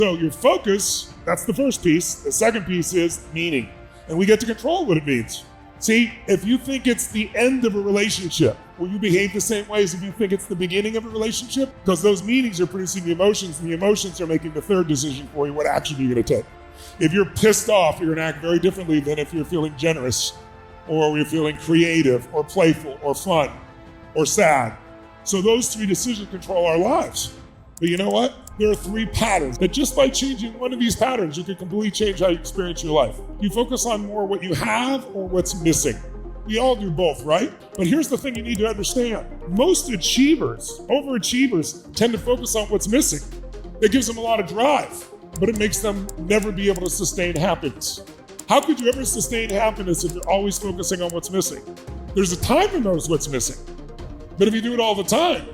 So your focus, that's the first piece. The second piece is meaning. And we get to control what it means. See, if you think it's the end of a relationship, will you behave the same way as if you think it's the beginning of a relationship? Because those meanings are producing the emotions, and the emotions are making the third decision for you. What action are you going to take? If you're pissed off, you're going to act very differently than if you're feeling generous, or you're feeling creative, or playful, or fun, or sad. So those three decisions control our lives. But you know what? There are three patterns that just by changing one of these patterns, you can completely change how you experience your life. You focus on more what you have or what's missing. We all do both, right? But here's the thing you need to understand. Most achievers, overachievers, tend to focus on what's missing. It gives them a lot of drive, but it makes them never be able to sustain happiness. How could you ever sustain happiness if you're always focusing on what's missing? There's a time to notice what's missing. But if you do it all the time,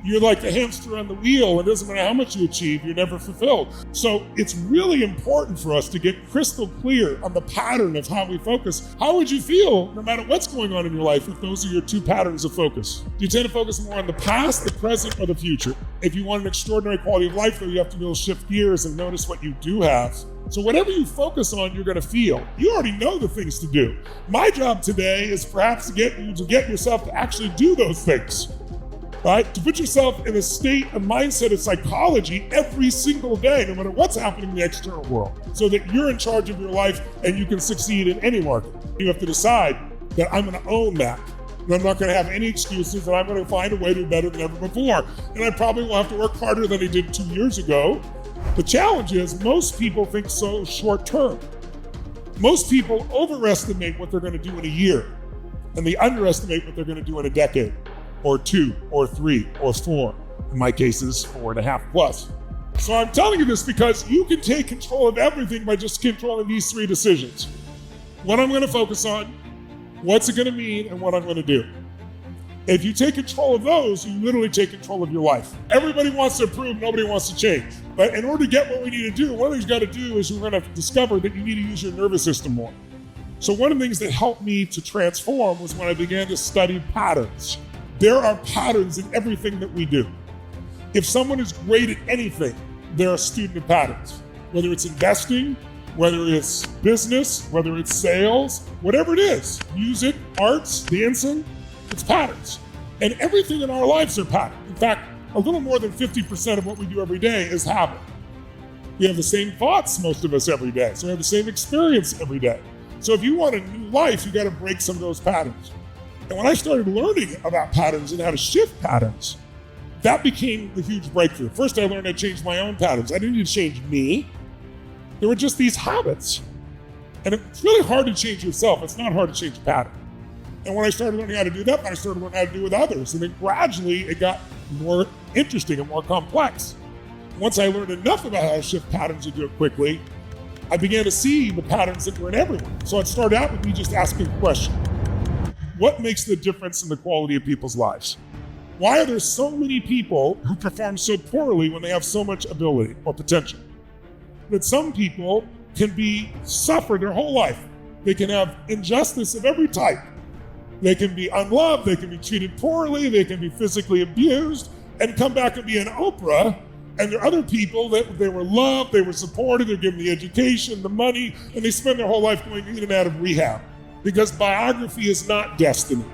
you're like the hamster on the wheel. It doesn't matter how much you achieve, you're never fulfilled. So it's really important for us to get crystal clear on the pattern of how we focus. How would you feel, no matter what's going on in your life, if those are your two patterns of focus? Do you tend to focus more on the past, the present, or the future? If you want an extraordinary quality of life, though, you have to be able to shift gears and notice what you do have. So whatever you focus on, you're going to feel. You already know the things to do. My job today is perhaps to get yourself to actually do those things. Right? To put yourself in a state of mindset of psychology every single day, no matter what's happening in the external world, so that you're in charge of your life and you can succeed in any market. You have to decide that I'm going to own that. And I'm not going to have any excuses, and I'm going to find a way to do better than ever before. And I probably will have to work harder than I did 2 years ago. The challenge is most people think so short term. Most people overestimate what they're going to do in a year, and they underestimate what they're going to do in a decade, or 2, or 3, or 4. In my case, it's 4.5 plus. So I'm telling you this because you can take control of everything by just controlling these three decisions. What I'm going to focus on, what's it going to mean, and what I'm going to do. If you take control of those, you literally take control of your life. Everybody wants to improve, nobody wants to change. But in order to get what we need to do, one of the things you got to do is you're going to discover that you need to use your nervous system more. So one of the things that helped me to transform was when I began to study patterns. There are patterns in everything that we do. If someone is great at anything, they're a student of patterns. Whether it's investing, whether it's business, whether it's sales, whatever it is, music, arts, dancing, it's patterns. And everything in our lives are patterns. In fact, a little more than 50% of what we do every day is habit. We have the same thoughts, most of us, every day. So we have the same experience every day. So if you want a new life, you got to break some of those patterns. And when I started learning about patterns and how to shift patterns, that became the huge breakthrough. First, I learned how to change my own patterns. I didn't need to change me. There were just these habits. And it's really hard to change yourself. It's not hard to change a pattern. And when I started learning how to do that, I started learning how to do it with others. And then gradually, it got more interesting and more complex. Once I learned enough about how to shift patterns and do it quickly, I began to see the patterns that were in everyone. So it started out with me just asking a question. What makes the difference in the quality of people's lives? Why are there so many people who perform so poorly when they have so much ability or potential? That some people can suffer their whole life. They can have injustice of every type. They can be unloved, they can be treated poorly, they can be physically abused, and come back and be an Oprah. And there are other people that they were loved, they were supported, they're given the education, the money, and they spend their whole life going in and out of rehab. Because biography is not destiny.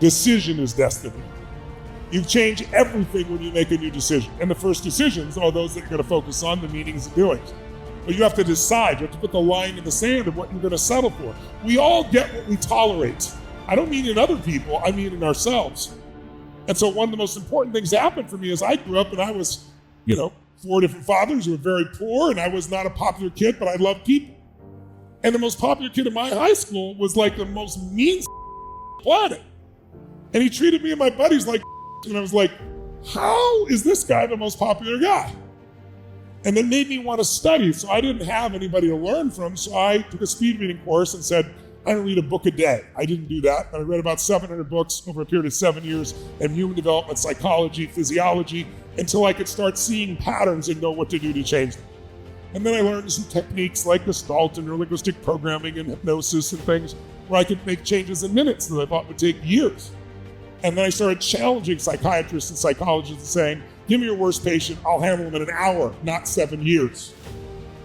Decision is destiny. You change everything when you make a new decision. And the first decisions are those that you're going to focus on, the meanings and doings. But you have to decide, you have to put the line in the sand of what you're going to settle for. We all get what we tolerate. I don't mean in other people, I mean in ourselves. And so one of the most important things that happened for me is I grew up and I was, 4 different fathers who were very poor, and I was not a popular kid, but I loved people. And the most popular kid in my high school was like the most mean planet. And he treated me and my buddies like and I was like, how is this guy the most popular guy? And that made me want to study. So I didn't have anybody to learn from. So I took a speed reading course and said, I'm going to read a book a day. I didn't do that. I read about 700 books over a period of 7 years in human development, psychology, physiology, until I could start seeing patterns and know what to do to change them. And then I learned some techniques like Gestalt and neurolinguistic programming and hypnosis and things where I could make changes in minutes that I thought would take years. And then I started challenging psychiatrists and psychologists and saying, give me your worst patient, I'll handle them in an hour, not 7 years.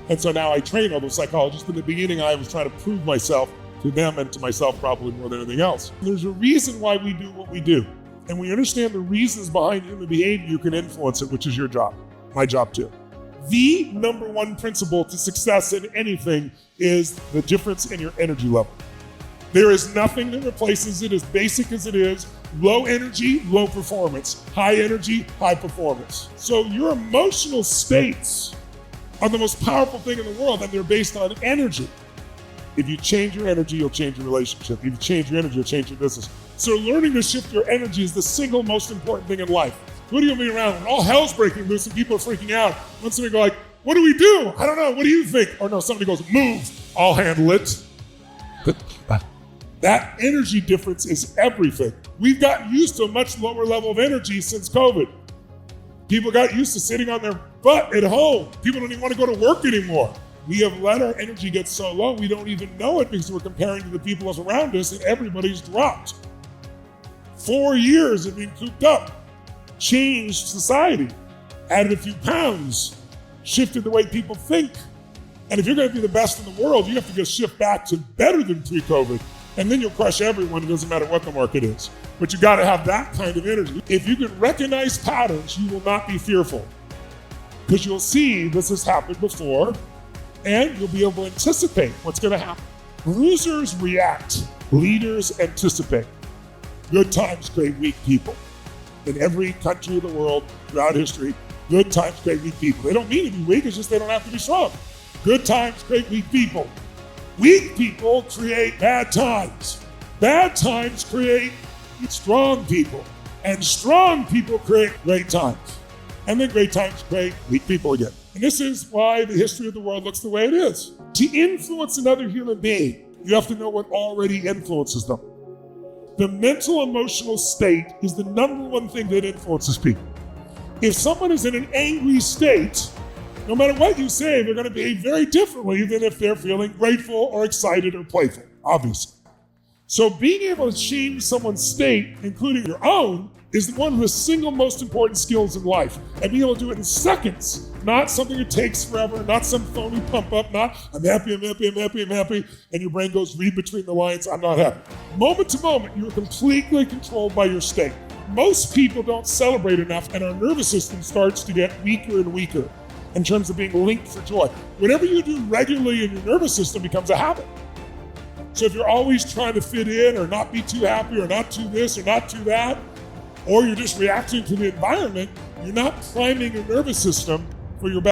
And so now I train all those psychologists. But in the beginning, I was trying to prove myself to them and to myself probably more than anything else. There's a reason why we do what we do. And when you understand the reasons behind human behavior, you can influence it, which is your job, my job too. The number one principle to success in anything is the difference in your energy level. There is nothing that replaces it, as basic as it is. Low energy, low performance. High energy, high performance. So your emotional states are the most powerful thing in the world, and they're based on energy. If you change your energy, you'll change your relationship. If you change your energy, you'll change your business. So learning to shift your energy is the single most important thing in life. What are you going to be around when all hell's breaking loose and people are freaking out? When somebody go like, what do we do? I don't know, what do you think? Or no, somebody goes, move, I'll handle it. That energy difference is everything. We've gotten used to a much lower level of energy since COVID. People got used to sitting on their butt at home. People don't even want to go to work anymore. We have let our energy get so low, we don't even know it because we're comparing to the people around us and everybody's dropped. 4 years of being cooped up, changed society, added a few pounds, shifted the way people think. And if you're going to be the best in the world, you have to just shift back to better than pre-COVID. And then you'll crush everyone. It doesn't matter what the market is. But you got to have that kind of energy. If you can recognize patterns, you will not be fearful. Because you'll see this has happened before, and you'll be able to anticipate what's going to happen. Losers react. Leaders anticipate. Good times create weak people. In every country of the world, throughout history, good times create weak people. They don't mean to be weak, it's just they don't have to be strong. Good times create weak people. Weak people create bad times. Bad times create strong people. And strong people create great times. And then great times create weak people again. And this is why the history of the world looks the way it is. To influence another human being, you have to know what already influences them. The mental emotional state is the number one thing that influences people. If someone is in an angry state, no matter what you say, they're going to behave very differently than if they're feeling grateful or excited or playful, obviously. So being able to change someone's state, including your own, is one of the single most important skills in life. And being able to do it in seconds, not something that takes forever, not some phony pump up, not I'm happy, I'm happy, I'm happy, I'm happy, and your brain goes read between the lines, I'm not happy. Moment to moment, you're completely controlled by your state. Most people don't celebrate enough, and our nervous system starts to get weaker and weaker in terms of being linked for joy. Whatever you do regularly in your nervous system becomes a habit. So if you're always trying to fit in or not be too happy or not too this or not too that, or you're just reacting to the environment, you're not priming your nervous system for your